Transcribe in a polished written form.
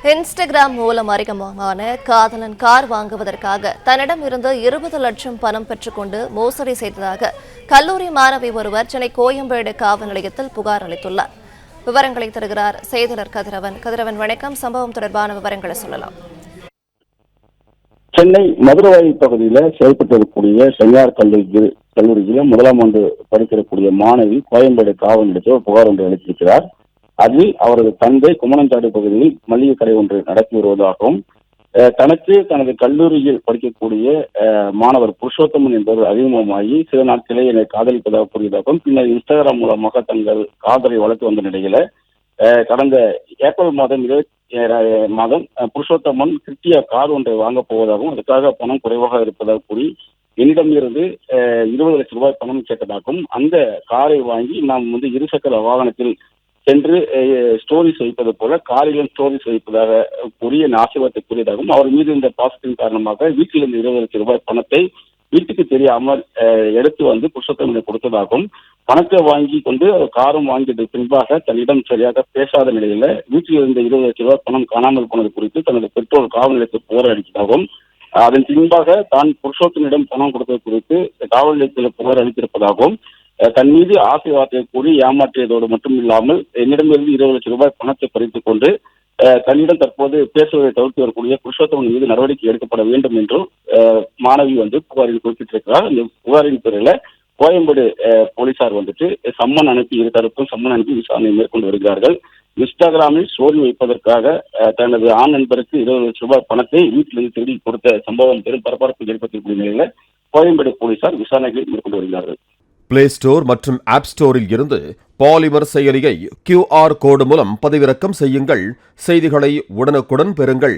Instagram மூலம் அறிமுகமான காதலன் கார் வாங்குவதற்காக தன்னிடம் இருந்து 20 லட்சம் பணம் பெற்றுக்கொண்டு மோசடி செய்ததாக கல்லூரி மாணவி ஒருவர் சென்னை கோயம்பேடு காவல் நிலையத்தில் புகார் அளித்துள்ளார். விவரங்களை தருகிறார் செய்தியாளர் கதிரவன். கதிரவன், வணக்கம். சம்பவம் தொடர்பான விவரங்களை சொல்லலாம். சென்னை மதுரவாயல் பகுதியில் செயல்பட்டிருக்கக்கூடிய தனியார் கல்லூரியில் முதலாம் ஆண்டு படிக்கக்கூடிய மாணவி கோயம்பேடு காவல் நிலையத்தில் புகார் ஒன்று அளித்திருக்கிறார். அதில் அவரது தந்தை குமணஞ்சாடு பகுதியில் மளிகை கடை ஒன்று நடத்தி வருவதாகவும் தனது கல்லூரியில் படிக்கக்கூடிய மாணவர் புருஷோத்தமன் என்பவர் அறிமுகமாகி சில நாட்களே என்னை காதலிப்பதாக கூறியதாகவும் பின்னர் இன்ஸ்டாகிராம் மூலமாக தங்கள் காதலை வளர்த்து வந்த நிலையில கடந்த ஏப்ரல் மாதம் புருஷோத்தமன் கிருத்தியா கார் ஒன்றை வாங்கப் போவதாகவும் அதுக்காக பணம் குறைவாக இருப்பதாக கூறி என்னிடமிருந்து 20 லட்சம் ரூபாய் பணம் கேட்டதாகவும் அந்த காரை வாங்கி நாம் இருசக்கர வாகனத்தில் சென்று ஸ்டோரிஸ் வைப்பது போல காரிலும் ஸ்டோரிஸ் வைப்பதாக கூறிய ஆசீர்வாதத்தை கூறியதாகவும் அவர் மீது இந்த பாசத்தின் காரணமாக வீட்டில் இருந்து 20 லட்சம் ரூபாய் பணத்தை வீட்டுக்கு தெரியாமல் எடுத்து வந்து புருஷோத்தமனை கொடுத்ததாகவும் பணத்தை வாங்கி கொண்டு காரும் வாங்கியது பின்பாக தன்னிடம் சரியாக பேசாத நிலையில வீட்டில் இருந்த 20 லட்சம் ரூபாய் பணம் காணாமல் போனது குறித்து தனது பெற்றோர் காவல் நிலையத்தில் புகார் அளித்ததாகவும் அதன் பின்பாக தான் புருஷோத்தமனிடம் பணம் கொடுத்தது குறித்து காவல் நிலையத்தில் புகார் அளித்திருப்பதாகவும் தன் மீது ஆசீர்வாதத்தை கூறி ஏமாற்றியதோடு மட்டும் இல்லாமல் என்னிடமிருந்து 20 லட்சம் ரூபாய் பணத்தை பறித்துக் கொண்டு தன்னிடம் தற்போது பேசுவதை தவிர்த்து வரக்கூடிய புருஷோத்தமன் மீது நடவடிக்கை எடுக்கப்பட வேண்டும் என்றும் மாணவி புகாரில் குறிப்பிட்டிருக்கிறார். இந்த புகாரின் பேரில் கோயம்பேடு போலீசார் சம்மன் அனுப்பி இருதரப்பும் சம்மன் அனுப்பி விசாரணை மேற்கொண்டு வருகிறார்கள். இன்ஸ்டாகிராமில் ஸ்டோரி வைப்பதற்காக தனது ஆண் நண்பருக்கு 20 லட்சம் ரூபாய் பணத்தை வீட்டிலிருந்து திருடி கொடுத்த சம்பவம் பெரும் பரபரப்பு ஏற்படுத்தக்கூடிய நிலையில கோயம்பேடு போலீசார் விசாரணைகளை மேற்கொண்டு வருகிறார்கள். பிளே ஸ்டோர் மற்றும் ஆப் ஸ்டோரில் இருந்து பாலிமர் செயலியை QR கோடு மூலம் பதிவிறக்கம் செய்யுங்கள். செய்திகளை உடனுக்குடன் பெறுங்கள்.